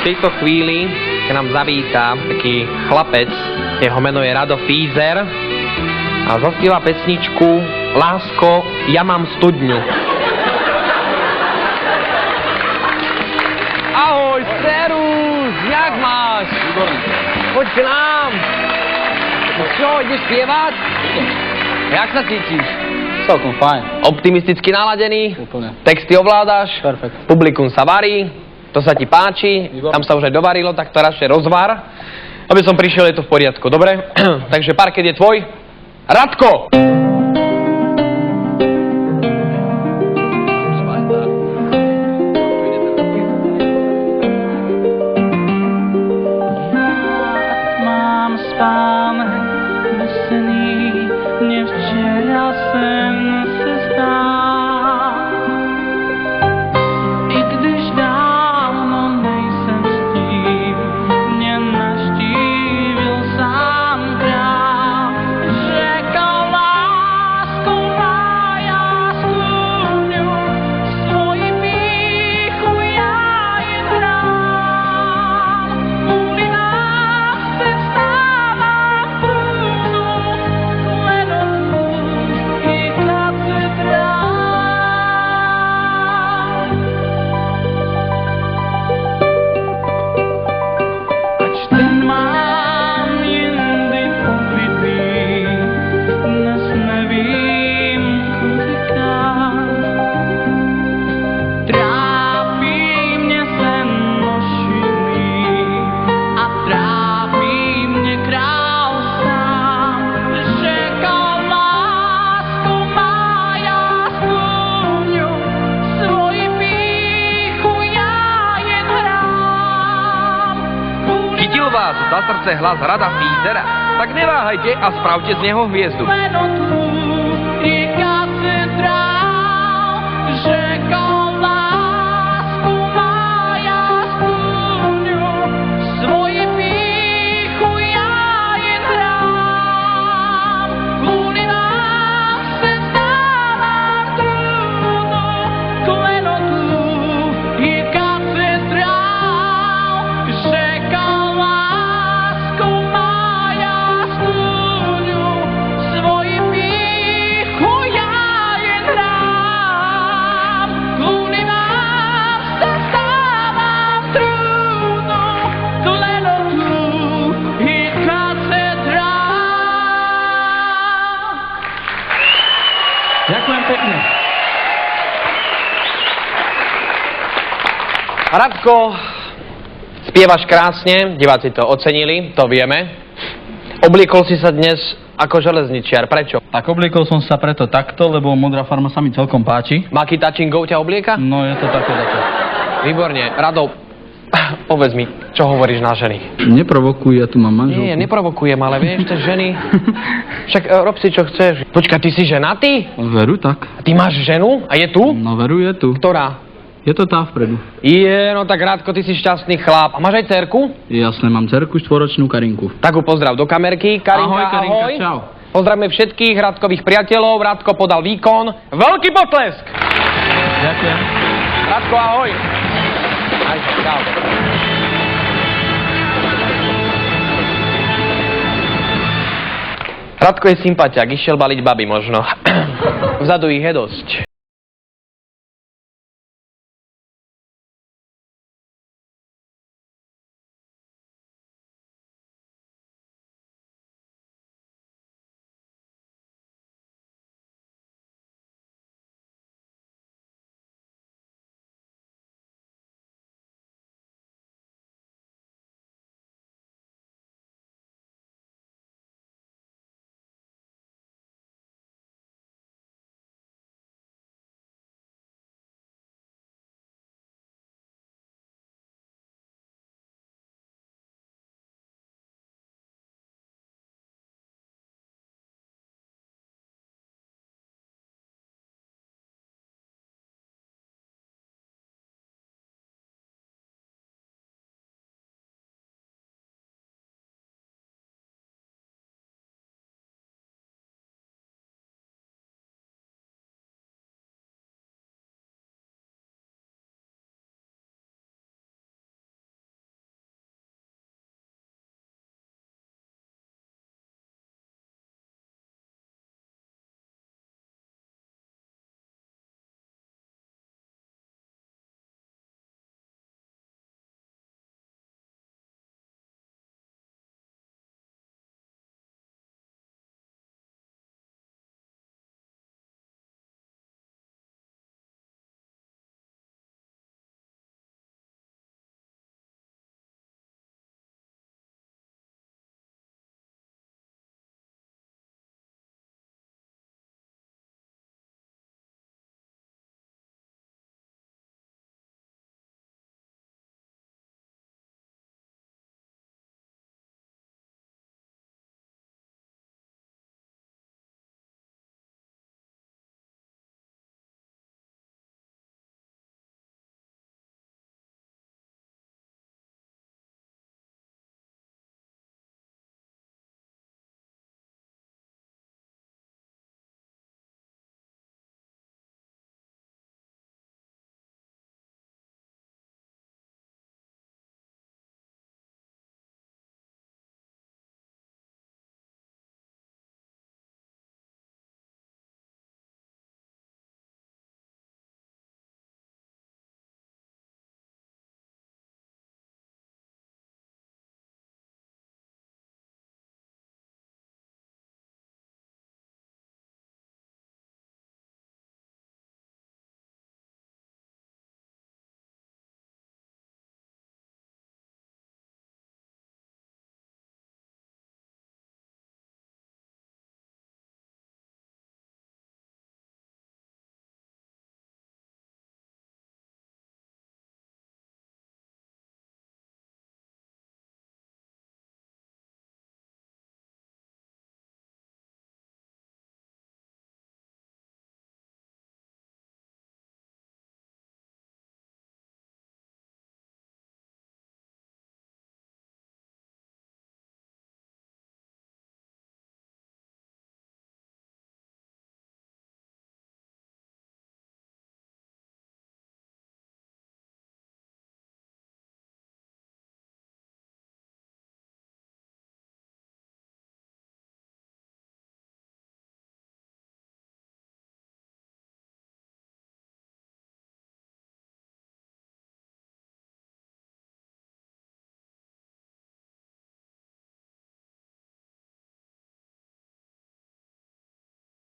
V tejto chvíli k nám zavíta taký chlapec, jeho meno je Rado Fízer a zaspieva pesničku Lásko, ja mám studňu. Ahoj, serus, jak máš? Výborný. Poď k nám. Čo, ideš spievať? Jak sa cítiš? Celkom fajn. Optimisticky naladený? Úplne. Texty ovládaš? Perfekt. Publikum sa varí? To sa ti páči? Výborné. Tam sa už aj dovarilo, tak to radšej rozvar. Aby som prišiel, je to v poriadku, dobre? Takže parket je tvoj. Radko! Mám spánek besný, nevčera jsem se zdál. I když dávno nejsem s tím, mě naštívil sám král. Řekl lásku má, já sklůňu svoji pýchu, já jen hrám. Kvůli nás se stává v průnu klenotů i katedrál. Ač ten mám jindy pobytý, dnes nevím, kudy kam. Trápí mě sen nošilý a trápí mě král sám. Řekl lásku má, já sklůňu svoji pýchu, já jen hrám. Chytil vás za srdce hlas Rada Fízera? Tak neváhajte a spravte z neho hviezdu. Klenotů i katedrál. Řekl lásku má, já sklůňu svoji pýchu, já jen hrám. Kvůli vám se vzdávám trůnu klenotů i katedrál. Řekl lásku má, já sklůňu svoji pýchu, já jen hrám. Kvůli vám se vzdávám trůnu klenotů i katedrál. Ďakujem pekne. Radko, spievaš krásne, diváci to ocenili, to vieme. Obliekol si sa dnes ako železničiar, prečo? Tak obliekol som sa preto takto, lebo modrá farma sa mi celkom páči. Maki Tačingov ťa oblieka? No je to také také. Výborne. Rado, povedz mi, čo hovoríš na ženy? Neprovokuj, ja tu mám manželku. Nie, neprovokujem, ale vieš, tie ženy... Však rob si, čo chceš. Počkaj, ty si ženatý? Veru, tak. A ty máš ženu? A je tu? No veru, je tu. Ktorá? Je to tá vpredu. No tak Radko, ty si šťastný chlap. A máš aj dcerku? Jasné, mám dcerku 4-ročnú Karinku. Tak ju pozdrav do kamerky. Karinka, Ahoj, Karinka, ahoj. čau. Pozdravme všetkých Radkových priateľov. Radko podal výkon. Veľký potlesk! Ďakujem. Radko, ahoj. Aj, čau. Radko je sympatiak, išiel baliť baby možno. Vzadu ich je dosť.